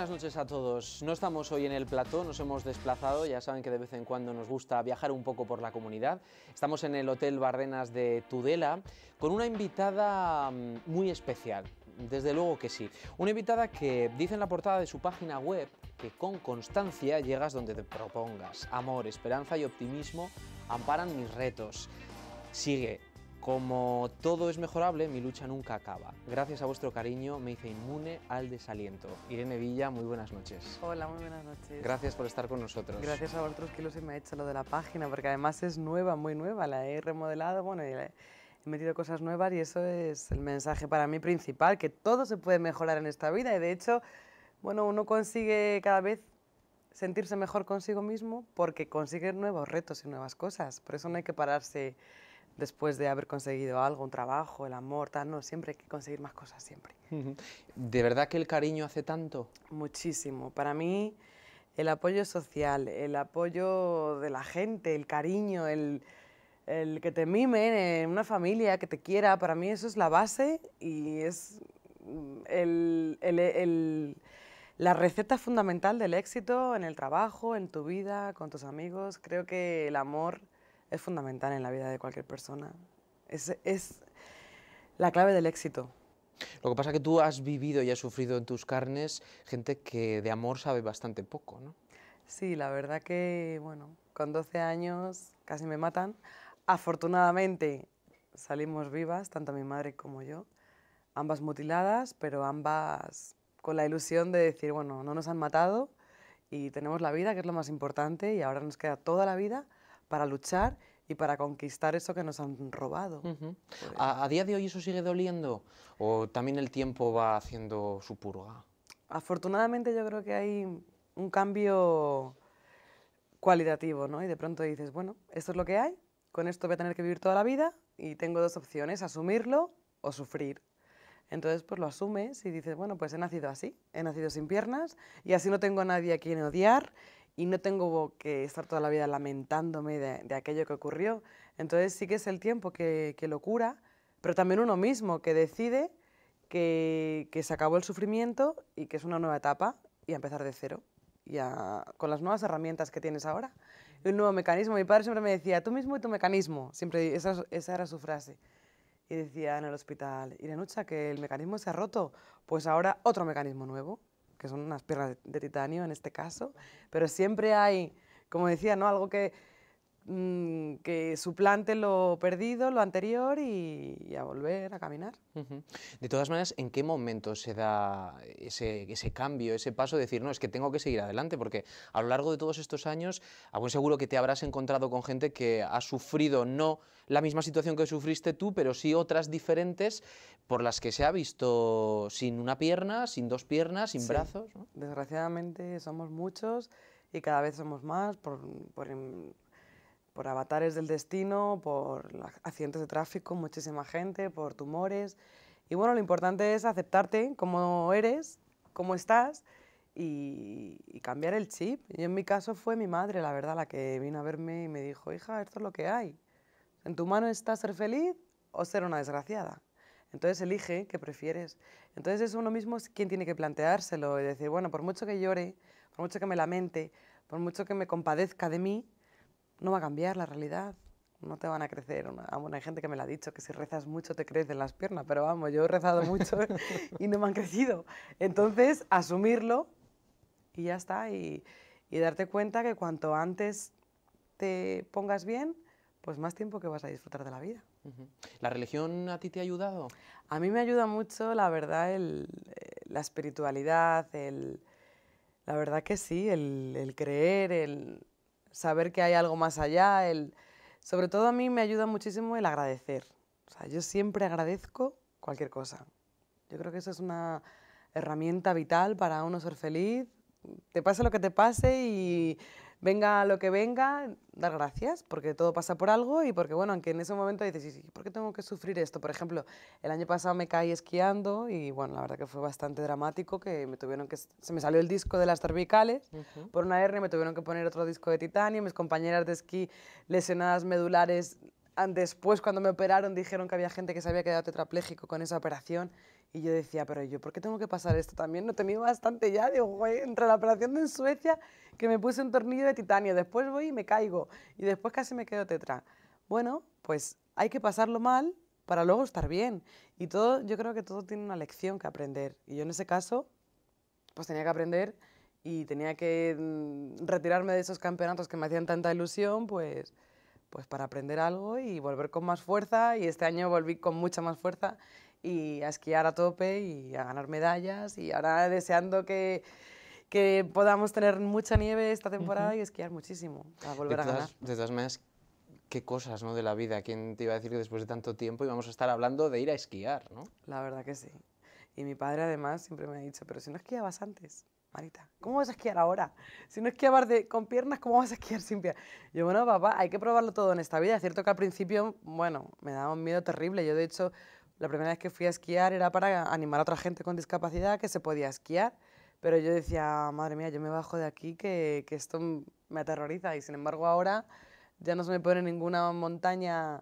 buenas noches a todos. No estamos hoy en el plató, nos hemos desplazado, ya saben que de vez en cuando nos gusta viajar un poco por la comunidad. Estamos en el Hotel Barrenas de Tudela con una invitada muy especial, desde luego que sí. Una invitada que dice en la portada de su página web que con constancia llegas donde te propongas. Amor, esperanza y optimismo amparan mis retos. Sigue. Como todo es mejorable, mi lucha nunca acaba. Gracias a vuestro cariño me hice inmune al desaliento. Irene Villa, muy buenas noches. Hola, muy buenas noches. Gracias por estar con nosotros. Gracias a vosotros que se me ha hecho lo de la página, porque además es nueva, muy nueva. La he remodelado, bueno, y he metido cosas nuevas y eso es el mensaje para mí principal, que todo se puede mejorar en esta vida y de hecho, bueno, uno consigue cada vez sentirse mejor consigo mismo porque consigue nuevos retos y nuevas cosas. Por eso no hay que pararse después de haber conseguido algo, un trabajo, el amor, tal, no, siempre hay que conseguir más cosas, siempre. ¿De verdad que el cariño hace tanto? Muchísimo. Para mí, el apoyo social, el apoyo de la gente, el cariño, el que te mimen en una familia, que te quiera, para mí eso es la base y es la receta fundamental del éxito en el trabajo, en tu vida, con tus amigos. Creo que el amor es fundamental en la vida de cualquier persona. Es la clave del éxito. Lo que pasa es que tú has vivido y has sufrido en tus carnes gente que de amor sabe bastante poco, ¿no? Sí, la verdad que, bueno, con 12 años casi me matan. Afortunadamente salimos vivas, tanto mi madre como yo, ambas mutiladas, pero ambas con la ilusión de decir, bueno, no nos han matado y tenemos la vida, que es lo más importante, y ahora nos queda toda la vida para luchar y para conquistar eso que nos han robado. ¿A día de hoy eso sigue doliendo? ¿O también el tiempo va haciendo su purga? Afortunadamente yo creo que hay un cambio cualitativo, ¿no? Y de pronto dices, bueno, esto es lo que hay, con esto voy a tener que vivir toda la vida y tengo dos opciones, asumirlo o sufrir. Entonces pues lo asumes y dices, bueno, pues he nacido así, he nacido sin piernas y así no tengo a nadie a quien odiar y no tengo que estar toda la vida lamentándome de aquello que ocurrió. Entonces sí que es el tiempo que lo cura, pero también uno mismo que decide que se acabó el sufrimiento y que es una nueva etapa y a empezar de cero. Y con las nuevas herramientas que tienes ahora, y un nuevo mecanismo. Mi padre siempre me decía, tú mismo y tu mecanismo, siempre esa era su frase. Y decía en el hospital, Irenucha, que el mecanismo se ha roto, pues ahora otro mecanismo nuevo, que son unas piernas de titanio en este caso, pero siempre hay, como decía, ¿no? Algo que suplante lo perdido, lo anterior y a volver a caminar. De todas maneras, ¿en qué momento se da ese cambio, ese paso de decir, no, es que tengo que seguir adelante? Porque a lo largo de todos estos años, a buen seguro que te habrás encontrado con gente que ha sufrido no la misma situación que sufriste tú, pero sí otras diferentes por las que se ha visto sin una pierna, sin dos piernas, sin brazos, ¿no? Desgraciadamente somos muchos y cada vez somos más por avatares del destino, por accidentes de tráfico, muchísima gente, por tumores. Y bueno, lo importante es aceptarte como eres, como estás y cambiar el chip. Y en mi caso fue mi madre, la verdad, la que vino a verme y me dijo, hija, esto es lo que hay. En tu mano está ser feliz o ser una desgraciada. Entonces elige qué prefieres. Entonces es uno mismo quien tiene que planteárselo y decir, bueno, por mucho que llore, por mucho que me lamente, por mucho que me compadezca de mí, no va a cambiar la realidad, no te van a crecer. Bueno, hay gente que me lo ha dicho, que si rezas mucho te crecen las piernas, pero vamos, yo he rezado mucho y no me han crecido. Entonces, asumirlo y ya está, y darte cuenta que cuanto antes te pongas bien, pues más tiempo que vas a disfrutar de la vida. ¿La religión a ti te ha ayudado? A mí me ayuda mucho, la verdad, la espiritualidad, la verdad que sí, el creer, el saber que hay algo más allá, sobre todo a mí me ayuda muchísimo el agradecer. O sea, yo siempre agradezco cualquier cosa. Yo creo que eso es una herramienta vital para uno ser feliz. Te pase lo que te pase y venga lo que venga, dar gracias, porque todo pasa por algo y porque, bueno, aunque en ese momento dices, ¿y por qué tengo que sufrir esto? Por ejemplo, el año pasado me caí esquiando y, bueno, la verdad que fue bastante dramático, que se me salió el disco de las cervicales por una hernia, me tuvieron que poner otro disco de titanio, mis compañeras de esquí lesionadas medulares Después, cuando me operaron, dijeron que había gente que se había quedado tetrapléjico con esa operación. Y yo decía, pero yo, ¿por qué tengo que pasar esto también? No he tenido bastante ya. Digo, güey, entre la operación de en Suecia, que me puse un tornillo de titanio, después voy y me caigo, y después casi me quedo tetra. Bueno, pues hay que pasarlo mal para luego estar bien. Y todo, yo creo que todo tiene una lección que aprender. Y yo en ese caso, pues tenía que aprender y tenía que retirarme de esos campeonatos que me hacían tanta ilusión, pues para aprender algo y volver con más fuerza. Y este año volví con mucha más fuerza y a esquiar a tope y a ganar medallas. Y ahora deseando que podamos tener mucha nieve esta temporada y esquiar muchísimo para volver a ganar. De todas maneras, qué cosas, ¿no?, de la vida. ¿Quién te iba a decir que después de tanto tiempo íbamos a estar hablando de ir a esquiar, ¿no? La verdad que sí. Y mi padre además siempre me ha dicho, pero si no esquiabas antes, Marita, ¿cómo vas a esquiar ahora? Si no esquiabas con piernas, ¿cómo vas a esquiar sin piernas? Yo, bueno, papá, hay que probarlo todo en esta vida. Es cierto que al principio, bueno, me daba un miedo terrible. Yo, de hecho, la primera vez que fui a esquiar era para animar a otra gente con discapacidad que se podía esquiar. Pero yo decía, madre mía, yo me bajo de aquí que esto me aterroriza. Y sin embargo ahora ya no se me pone ninguna montaña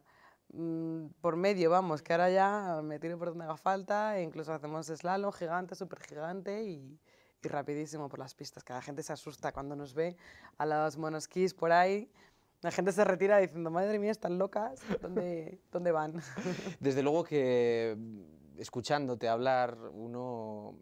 por medio, vamos, que ahora ya me tiro por donde haga falta e incluso hacemos slalom gigante, súper gigante y rapidísimo por las pistas, que la gente se asusta cuando nos ve a los monosquís por ahí. La gente se retira diciendo, madre mía, están locas, ¿dónde van? Desde luego que escuchándote hablar uno,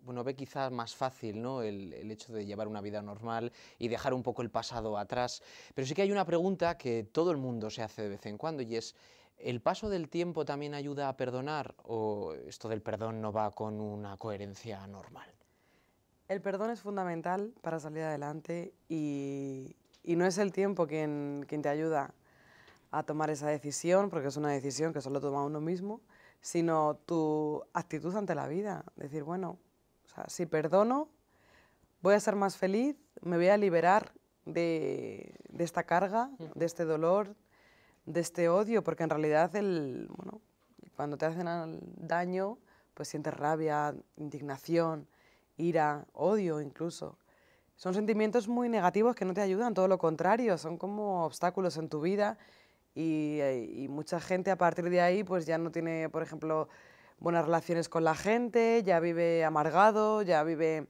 bueno, ve quizás más fácil, ¿no?, el hecho de llevar una vida normal y dejar un poco el pasado atrás. Pero sí que hay una pregunta que todo el mundo se hace de vez en cuando y es, ¿el paso del tiempo también ayuda a perdonar o esto del perdón no va con una coherencia normal? El perdón es fundamental para salir adelante y no es el tiempo quien te ayuda a tomar esa decisión, porque es una decisión que solo toma uno mismo, sino tu actitud ante la vida. Decir, bueno, o sea, si perdono, voy a ser más feliz, me voy a liberar de esta carga, de este dolor, de este odio, porque en realidad bueno, cuando te hacen daño, pues sientes rabia, indignación, ira, odio incluso. Son sentimientos muy negativos que no te ayudan, todo lo contrario, son como obstáculos en tu vida y mucha gente a partir de ahí pues ya no tiene, por ejemplo, buenas relaciones con la gente, ya vive amargado, ya vive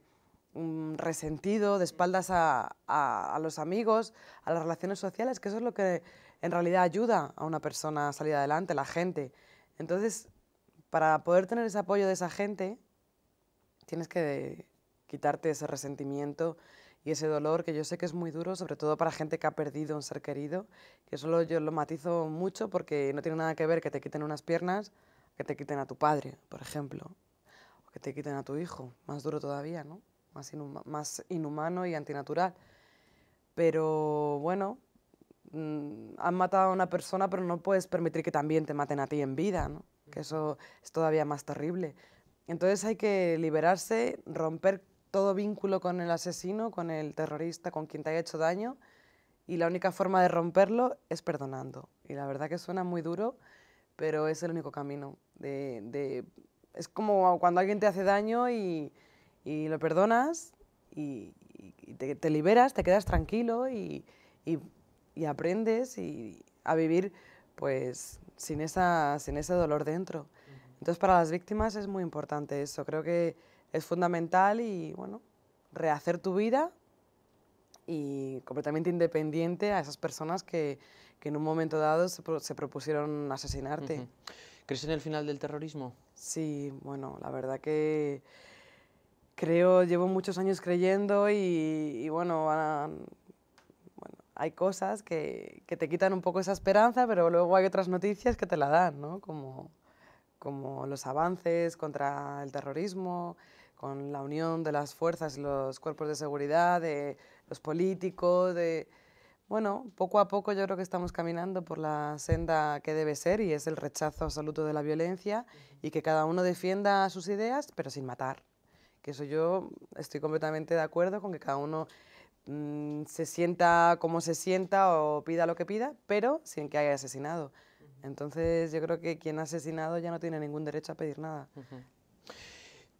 resentido, de espaldas a los amigos, a las relaciones sociales, que eso es lo que en realidad ayuda a una persona a salir adelante, la gente. Entonces, para poder tener ese apoyo de esa gente, tienes que quitarte ese resentimiento y ese dolor, que yo sé que es muy duro, sobre todo para gente que ha perdido un ser querido, que solo yo lo matizo mucho porque no tiene nada que ver que te quiten unas piernas, que te quiten a tu padre, por ejemplo, o que te quiten a tu hijo, más duro todavía, ¿no? Más inhumano y antinatural. Pero bueno, han matado a una persona, pero no puedes permitir que también te maten a ti en vida, ¿no? Que eso es todavía más terrible. Entonces hay que liberarse, romper todo vínculo con el asesino, con el terrorista, con quien te haya hecho daño, y la única forma de romperlo es perdonando. Y la verdad que suena muy duro, pero es el único camino. Es como cuando alguien te hace daño y lo perdonas y te liberas, te quedas tranquilo y aprendes a vivir pues sin ese dolor dentro. Entonces para las víctimas es muy importante eso, creo que es fundamental y bueno, rehacer tu vida y completamente independiente a esas personas que en un momento dado se propusieron asesinarte. ¿Crees en el final del terrorismo? Sí, bueno, la verdad que llevo muchos años creyendo y bueno, hay cosas que te quitan un poco esa esperanza, pero luego hay otras noticias que te la dan, ¿no? Como los avances contra el terrorismo, con la unión de las fuerzas y los cuerpos de seguridad, de los políticos, bueno, poco a poco yo creo que estamos caminando por la senda que debe ser y es el rechazo absoluto de la violencia y que cada uno defienda sus ideas, pero sin matar. Que eso yo estoy completamente de acuerdo con que cada uno se sienta como se sienta o pida lo que pida, pero sin que haya asesinado. Entonces yo creo que quien ha asesinado ya no tiene ningún derecho a pedir nada.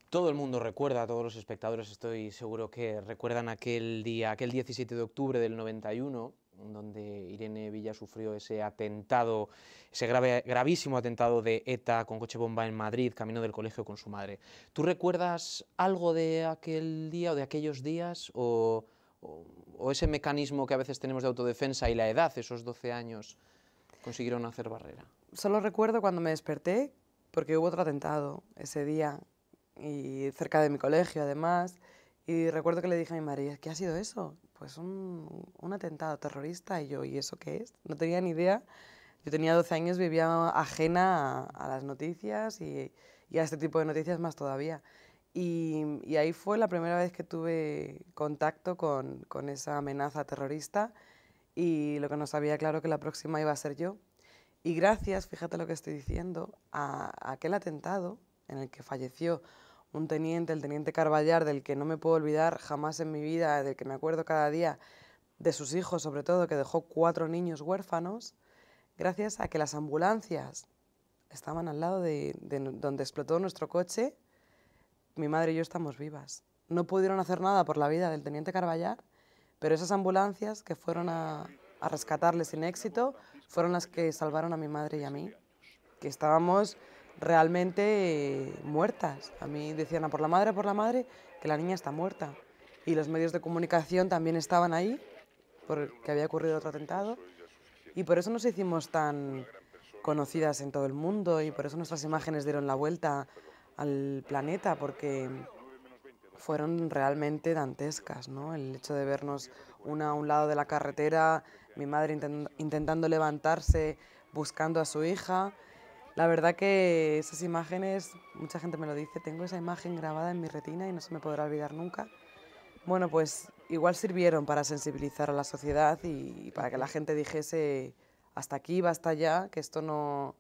Todo el mundo recuerda, todos los espectadores estoy seguro que recuerdan aquel día, aquel 17 de octubre del 91, donde Irene Villa sufrió ese atentado, ese gravísimo atentado de ETA con coche bomba en Madrid, camino del colegio con su madre. ¿Tú recuerdas algo de aquel día o de aquellos días o ese mecanismo que a veces tenemos de autodefensa y la edad, esos 12 años, consiguieron hacer barrera? Solo recuerdo cuando me desperté, porque hubo otro atentado ese día, y cerca de mi colegio además, y recuerdo que le dije a mi madre, ¿qué ha sido eso? Pues un atentado terrorista, y yo, ¿y eso qué es? No tenía ni idea. Yo tenía 12 años, vivía ajena a las noticias y a este tipo de noticias más todavía. Y ahí fue la primera vez que tuve contacto con esa amenaza terrorista, y lo que no sabía claro que la próxima iba a ser yo. Y gracias, fíjate lo que estoy diciendo, a aquel atentado en el que falleció un teniente, el teniente Carballar, del que no me puedo olvidar jamás en mi vida, del que me acuerdo cada día, de sus hijos sobre todo, que dejó 4 niños huérfanos, gracias a que las ambulancias estaban al lado de donde explotó nuestro coche, mi madre y yo estamos vivas. No pudieron hacer nada por la vida del teniente Carballar, pero esas ambulancias que fueron a rescatarle sin éxito fueron las que salvaron a mi madre y a mí, que estábamos realmente muertas. A mí decían, por la madre, que la niña está muerta. Y los medios de comunicación también estaban ahí, porque había ocurrido otro atentado, y por eso nos hicimos tan conocidas en todo el mundo, y por eso nuestras imágenes dieron la vuelta al planeta, porque fueron realmente dantescas, ¿no? El hecho de vernos una a un lado de la carretera, mi madre intentando levantarse, buscando a su hija. La verdad que esas imágenes, mucha gente me lo dice, tengo esa imagen grabada en mi retina y no se me podrá olvidar nunca. Bueno, pues igual sirvieron para sensibilizar a la sociedad y para que la gente dijese, hasta aquí, basta ya, que esto no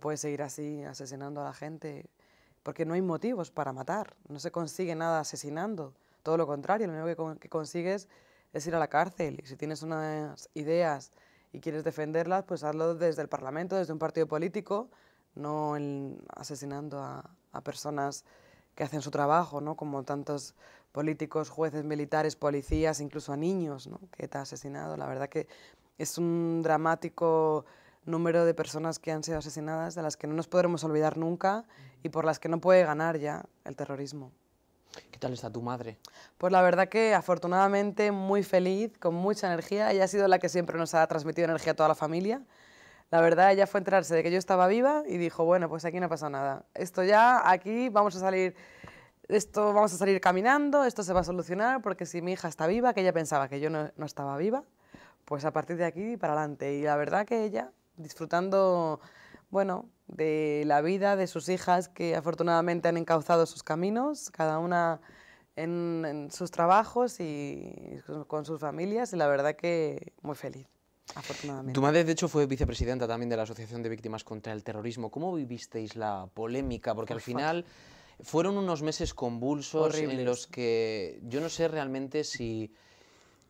puede seguir así, asesinando a la gente, porque no hay motivos para matar, no se consigue nada asesinando, todo lo contrario, lo único que consigues es ir a la cárcel, y si tienes unas ideas y quieres defenderlas, pues hazlo desde el Parlamento, desde un partido político, no asesinando a personas que hacen su trabajo, ¿no? Como tantos políticos, jueces, militares, policías, incluso a niños, ¿no? Que ETA ha asesinado. La verdad que es un dramático número de personas que han sido asesinadas, de las que no nos podremos olvidar nunca y por las que no puede ganar ya el terrorismo. ¿Qué tal está tu madre? Pues la verdad que afortunadamente muy feliz, con mucha energía. Ella ha sido la que siempre nos ha transmitido energía a toda la familia. La verdad, ella fue a enterarse de que yo estaba viva y dijo, bueno, pues aquí no ha pasado nada. Esto ya, aquí vamos a salir caminando, esto se va a solucionar, porque si mi hija está viva, que ella pensaba que yo no estaba viva, pues a partir de aquí para adelante. Y la verdad que ella, disfrutando, bueno, de la vida de sus hijas, que afortunadamente han encauzado sus caminos, cada una en sus trabajos y con sus familias, y la verdad que muy feliz. Afortunadamente. Tu madre, de hecho, fue vicepresidenta también de la Asociación de Víctimas contra el Terrorismo. ¿Cómo vivisteis la polémica? Porque al final fueron unos meses convulsos horribles, en los que yo no sé realmente si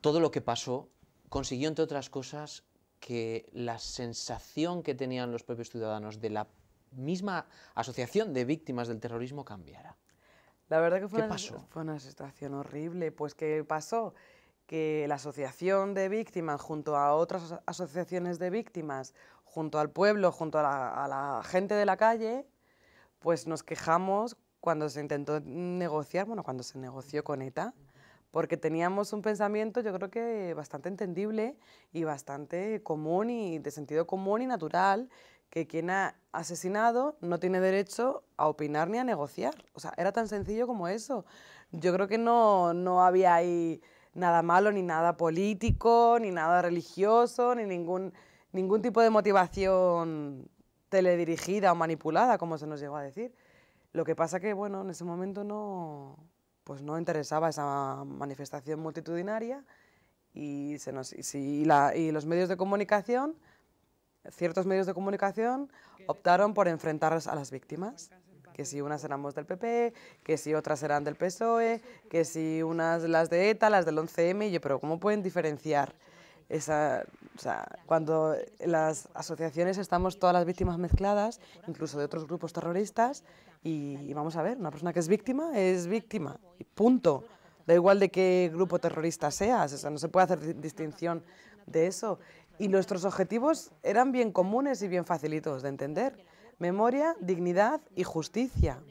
todo lo que pasó consiguió, entre otras cosas, que la sensación que tenían los propios ciudadanos de la misma asociación de víctimas del terrorismo cambiara. La verdad que fue una situación horrible. Pues ¿qué pasó? Que la asociación de víctimas, junto a otras asociaciones de víctimas, junto al pueblo, junto a la gente de la calle, pues nos quejamos cuando se intentó negociar, bueno, cuando se negoció con ETA, porque teníamos un pensamiento, yo creo que bastante entendible y bastante común y de sentido común y natural, que quien ha asesinado no tiene derecho a opinar ni a negociar. O sea, era tan sencillo como eso. Yo creo que no había ahí nada malo, ni nada político, ni nada religioso, ni ningún tipo de motivación teledirigida o manipulada, como se nos llegó a decir. Lo que pasa que, bueno, en ese momento no interesaba esa manifestación multitudinaria y los medios de comunicación, ciertos medios de comunicación, optaron por enfrentar a las víctimas. Que si unas éramos del PP, que si otras eran del PSOE, que si unas las de ETA, las del 11M, y yo, pero ¿cómo pueden diferenciar cuando las asociaciones estamos todas las víctimas mezcladas, incluso de otros grupos terroristas, y vamos a ver, una persona que es víctima, y punto. Da igual de qué grupo terrorista seas, o sea, no se puede hacer distinción de eso. Y nuestros objetivos eran bien comunes y bien facilitos de entender. Memoria, dignidad y justicia.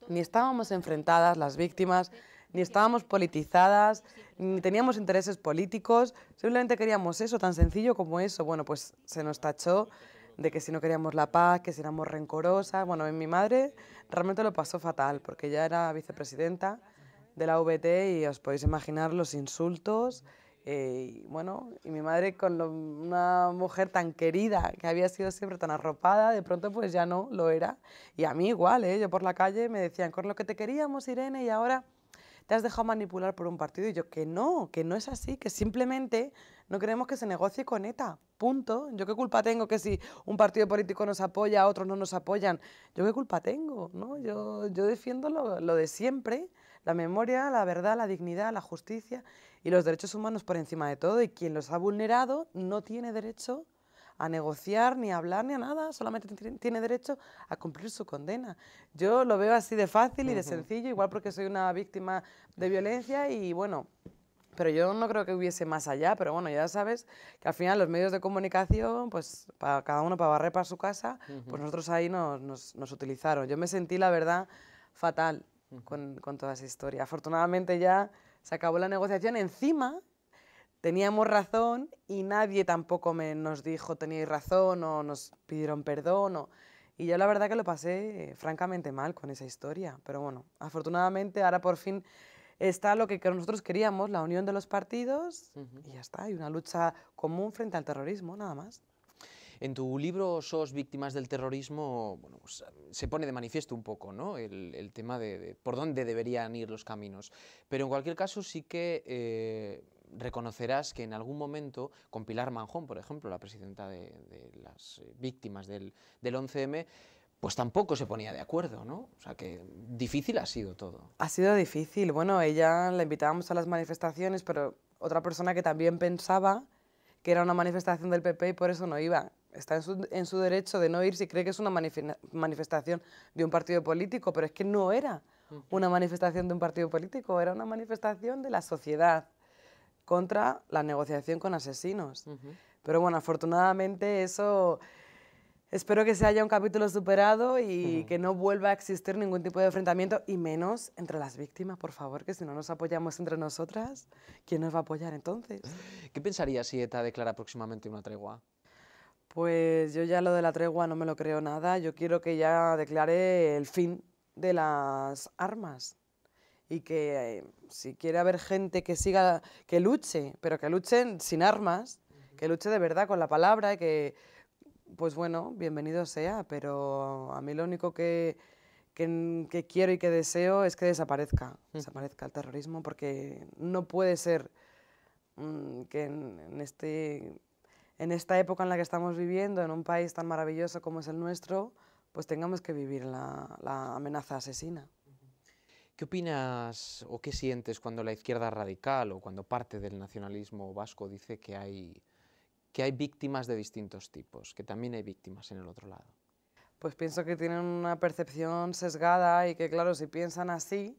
Ni estábamos enfrentadas las víctimas, ni estábamos politizadas, ni teníamos intereses políticos, simplemente queríamos eso, tan sencillo como eso. Bueno, pues se nos tachó de que si no queríamos la paz, que si éramos rencorosas. Bueno, en mi madre realmente lo pasó fatal, porque ella era vicepresidenta de la VT y os podéis imaginar los insultos. Y bueno, y mi madre una mujer tan querida, que había sido siempre tan arropada, de pronto pues ya no lo era. Y a mí igual, ¿eh? Yo por la calle me decían, con lo que te queríamos, Irene, y ahora te has dejado manipular por un partido. Y yo, que no es así, que simplemente no queremos que se negocie con ETA, punto. ¿Yo qué culpa tengo que si un partido político nos apoya, otros no nos apoyan? ¿Yo qué culpa tengo? ¿No? Yo defiendo lo de siempre, la memoria, la verdad, la dignidad, la justicia y los derechos humanos por encima de todo, y quien los ha vulnerado no tiene derecho a negociar, ni a hablar, ni a nada, solamente tiene derecho a cumplir su condena. Yo lo veo así de fácil y de sencillo, igual porque soy una víctima de violencia y bueno, pero yo no creo que hubiese más allá, pero bueno, ya sabes que al final los medios de comunicación, pues para cada uno para barrer para su casa, pues nosotros ahí nos utilizaron. Yo me sentí, la verdad, fatal con toda esa historia. Afortunadamente ya se acabó la negociación, encima teníamos razón y nadie tampoco nos dijo teníais razón o nos pidieron perdón. Y yo la verdad que lo pasé francamente mal con esa historia. Pero bueno, afortunadamente ahora por fin está lo que nosotros queríamos, la unión de los partidos y ya está. Hay una lucha común frente al terrorismo, nada más. En tu libro Sos víctimas del terrorismo, bueno, pues, se pone de manifiesto un poco, ¿no?, el tema de por dónde deberían ir los caminos. Pero en cualquier caso sí que reconocerás que en algún momento, con Pilar Manjón, por ejemplo, la presidenta de las víctimas del 11M, pues tampoco se ponía de acuerdo, ¿no? O sea que difícil ha sido todo. Ha sido difícil. Bueno, ella la invitábamos a las manifestaciones, pero otra persona que también pensaba que era una manifestación del PP y por eso no iba. Está en su derecho de no ir si cree que es una manifestación de un partido político, pero es que no era una manifestación de un partido político, era una manifestación de la sociedad contra la negociación con asesinos. Pero bueno, afortunadamente eso, espero que se haya un capítulo superado y que no vuelva a existir ningún tipo de enfrentamiento, y menos entre las víctimas, por favor, que si no nos apoyamos entre nosotras, ¿quién nos va a apoyar entonces? ¿Qué pensarías si ETA declara próximamente una tregua? Pues yo ya lo de la tregua no me lo creo nada. Yo quiero que ya declare el fin de las armas y que si quiere haber gente que siga, que luche, pero que luchen sin armas, que luche de verdad con la palabra y que, pues bueno, bienvenido sea, pero a mí lo único que quiero y que deseo es que desaparezca el terrorismo, porque no puede ser que en esta época en la que estamos viviendo, en un país tan maravilloso como es el nuestro, pues tengamos que vivir la amenaza asesina. ¿Qué opinas o qué sientes cuando la izquierda radical o cuando parte del nacionalismo vasco dice que hay víctimas de distintos tipos, que también hay víctimas en el otro lado? Pues pienso que tienen una percepción sesgada y que, claro, si piensan así,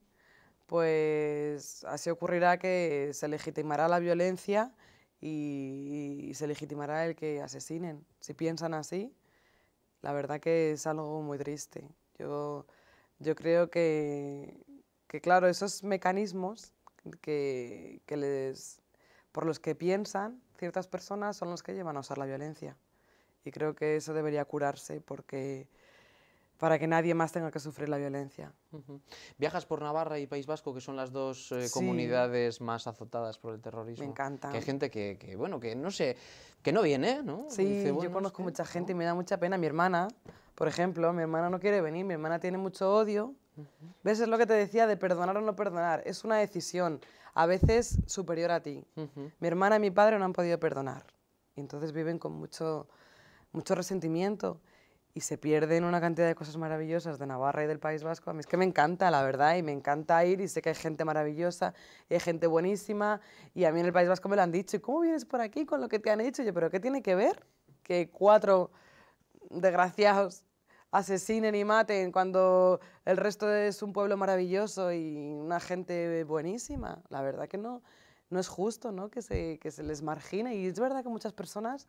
pues así ocurrirá que se legitimará la violencia y se legitimará el que asesinen. Si piensan así, la verdad que es algo muy triste. Yo creo que claro, esos mecanismos por los que piensan ciertas personas son los que llevan a usar la violencia. Y creo que eso debería curarse para que nadie más tenga que sufrir la violencia. Viajas por Navarra y País Vasco, que son las dos Sí. comunidades más azotadas por el terrorismo. Me encanta. Que hay gente que bueno, que no sé, que no viene, ¿no? Sí, Dice, bueno, yo conozco es que, mucha gente ¿no? y me da mucha pena. Mi hermana, por ejemplo, mi hermana no quiere venir, mi hermana tiene mucho odio. ¿Ves? Es lo que te decía de perdonar o no perdonar. Es una decisión, a veces superior a ti. Mi hermana y mi padre no han podido perdonar. Y entonces viven con mucho resentimiento y se pierden una cantidad de cosas maravillosas de Navarra y del País Vasco. A mí es que me encanta, la verdad, y me encanta ir y sé que hay gente maravillosa y hay gente buenísima, y a mí en el País Vasco me lo han dicho, ¿y cómo vienes por aquí con lo que te han hecho? Y yo, ¿pero qué tiene que ver que 4 desgraciados asesinen y maten cuando el resto es un pueblo maravilloso y una gente buenísima? La verdad que no no es justo, ¿no? Que se les margine. Y es verdad que muchas personas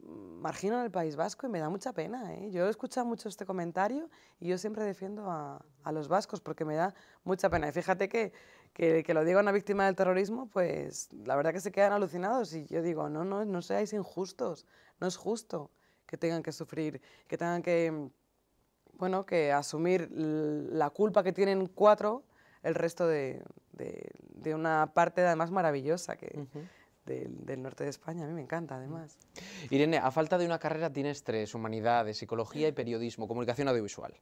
marginan el País Vasco y me da mucha pena, ¿eh? Yo he escuchado mucho este comentario y yo siempre defiendo a los vascos porque me da mucha pena. Y fíjate que lo diga una víctima del terrorismo, pues la verdad que se quedan alucinados y yo digo, no seáis injustos, no es justo que tengan que sufrir, que tengan que, bueno, que asumir la culpa que tienen 4, el resto de una parte además maravillosa que... Del norte de España, a mí me encanta además. Irene, a falta de una carrera tienes 3, humanidades, psicología y periodismo, comunicación audiovisual.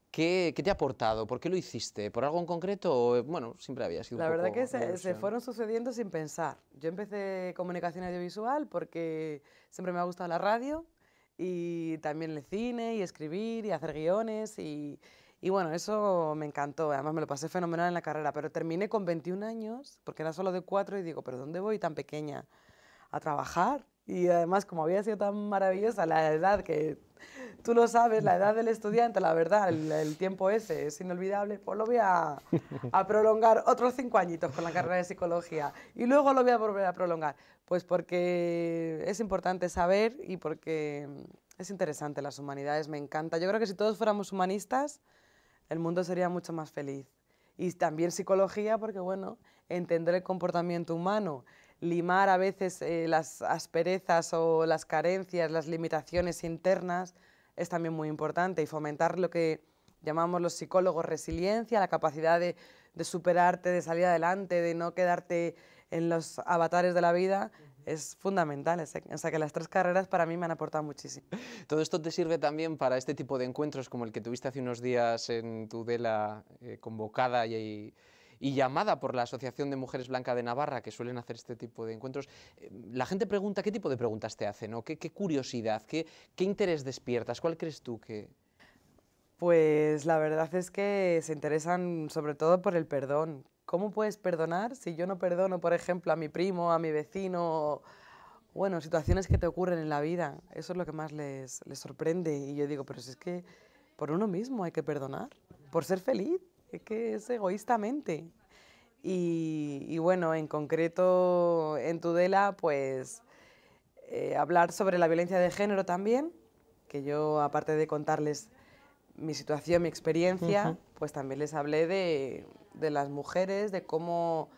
¿Qué te ha aportado? ¿Por qué lo hiciste? ¿Por algo en concreto o, bueno, siempre había sido un poco La verdad que se diversión? fueron sucediendo sin pensar. Yo empecé comunicación audiovisual porque siempre me ha gustado la radio y también el cine y escribir y hacer guiones y bueno, eso me encantó. Además me lo pasé fenomenal en la carrera, pero terminé con 21 años porque era solo de 4 y digo, ¿pero dónde voy tan pequeña? A trabajar. Y además, como había sido tan maravillosa la edad que tú lo sabes, la edad del estudiante, la verdad, el tiempo ese es inolvidable, pues lo voy a prolongar otros 5 añitos con la carrera de psicología y luego lo voy a volver a prolongar. Pues porque es importante saber y porque es interesante las humanidades, me encanta. Yo creo que si todos fuéramos humanistas, el mundo sería mucho más feliz. Y también psicología porque, bueno, entender el comportamiento humano, limar a veces las asperezas o las carencias, las limitaciones internas, es también muy importante y fomentar lo que llamamos los psicólogos resiliencia, la capacidad de superarte, de salir adelante, de no quedarte en los avatares de la vida, es fundamental. O sea que las 3 carreras para mí me han aportado muchísimo. ¿Todo esto te sirve también para este tipo de encuentros como el que tuviste hace unos días en Tudela, convocada y llamada por la Asociación de Mujeres Blanca de Navarra, que suelen hacer este tipo de encuentros? La gente pregunta, ¿qué tipo de preguntas te hacen? ¿No? ¿Qué curiosidad? ¿Qué interés despiertas? ¿Cuál crees tú que...? Pues la verdad es que se interesan sobre todo por el perdón. ¿Cómo puedes perdonar si yo no perdono, por ejemplo, a mi primo, a mi vecino? Bueno, situaciones que te ocurren en la vida. Eso es lo que más les sorprende. Y yo digo, pero si es que por uno mismo hay que perdonar, por ser feliz, es que es egoístamente. Y bueno, en concreto en Tudela, pues hablar sobre la violencia de género también, que yo aparte de contarles mi situación, mi experiencia, pues también les hablé de las mujeres, de cómo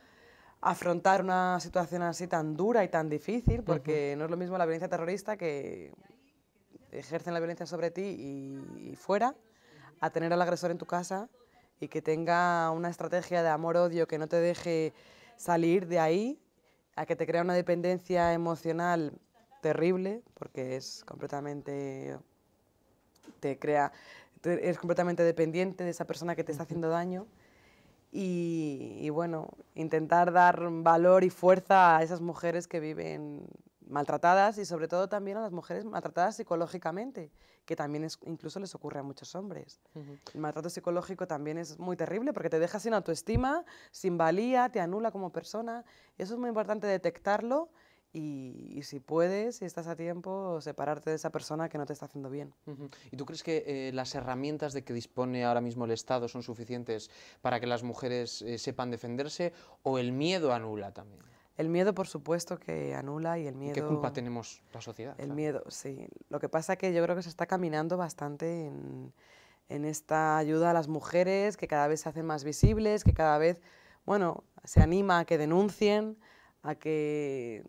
afrontar una situación así tan dura y tan difícil, porque no es lo mismo la violencia terrorista que ejercen la violencia sobre ti y fuera, a tener al agresor en tu casa y que tenga una estrategia de amor-odio que no te deje salir de ahí, a que te crea una dependencia emocional terrible, porque es completamente, eres completamente dependiente de esa persona que te está haciendo daño. Y bueno, intentar dar valor y fuerza a esas mujeres que viven maltratadas y sobre todo también a las mujeres maltratadas psicológicamente, que también incluso les ocurre a muchos hombres. El maltrato psicológico también es muy terrible porque te deja sin autoestima, sin valía, te anula como persona. Y eso es muy importante detectarlo y si puedes, si estás a tiempo, separarte de esa persona que no te está haciendo bien. ¿Y tú crees que las herramientas de que dispone ahora mismo el Estado son suficientes para que las mujeres sepan defenderse o el miedo anula también? El miedo, por supuesto, que anula y el miedo... ¿Y qué culpa tenemos la sociedad? El miedo, sí. Lo que pasa es que yo creo que se está caminando bastante en esta ayuda a las mujeres, que cada vez se hacen más visibles, que cada vez, bueno, se anima a que denuncien, a que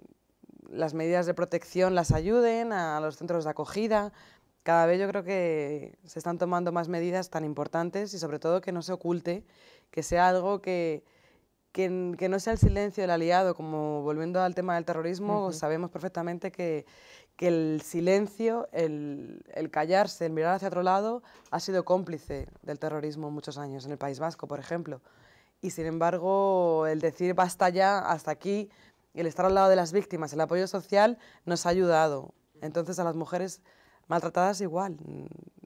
las medidas de protección las ayuden, a los centros de acogida. Cada vez yo creo que se están tomando más medidas tan importantes y sobre todo que no se oculte, que sea algo que no sea el silencio del aliado, como volviendo al tema del terrorismo, sabemos perfectamente que el silencio, el callarse, el mirar hacia otro lado, ha sido cómplice del terrorismo muchos años, en el País Vasco, por ejemplo. Y sin embargo, el decir basta ya, hasta aquí, el estar al lado de las víctimas, el apoyo social, nos ha ayudado. Entonces a las mujeres maltratadas igual.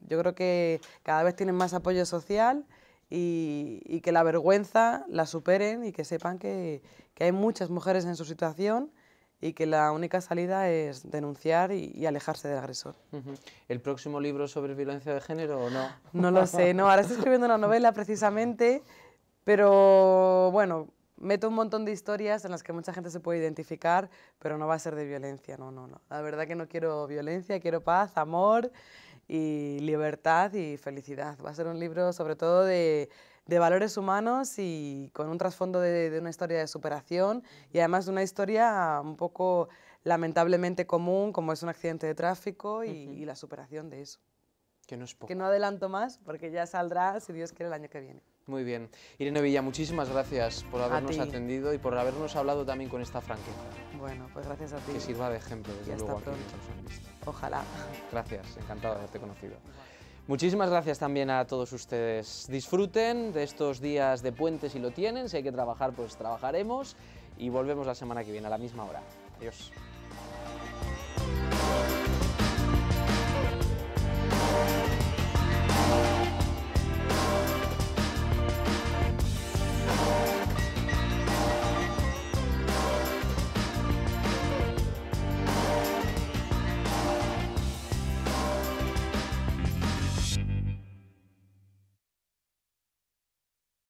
Yo creo que cada vez tienen más apoyo social y que la vergüenza la superen y que sepan que hay muchas mujeres en su situación y que la única salida es denunciar y alejarse del agresor. ¿El próximo libro sobre violencia de género o no? No lo sé, no, ahora estoy escribiendo una novela precisamente, pero bueno, meto un montón de historias en las que mucha gente se puede identificar, pero no va a ser de violencia, no, no, no. La verdad que no quiero violencia, quiero paz, amor y libertad y felicidad. Va a ser un libro sobre todo de valores humanos y con un trasfondo de una historia de superación y además de una historia un poco lamentablemente común, como es un accidente de tráfico y la superación de eso. Que no es poco. Que no adelanto más porque ya saldrá, si Dios quiere, el año que viene. Muy bien. Irene Villa, muchísimas gracias por habernos ti. atendido y por habernos hablado también con esta franqueza. Bueno, pues gracias a ti. Que sirva de ejemplo, Y desde hasta luego, a pronto. quienes nos han visto. Ojalá. Gracias, encantado de haberte conocido. Muchísimas gracias también a todos ustedes. Disfruten de estos días de puente si lo tienen, si hay que trabajar, pues trabajaremos y volvemos la semana que viene a la misma hora. Adiós.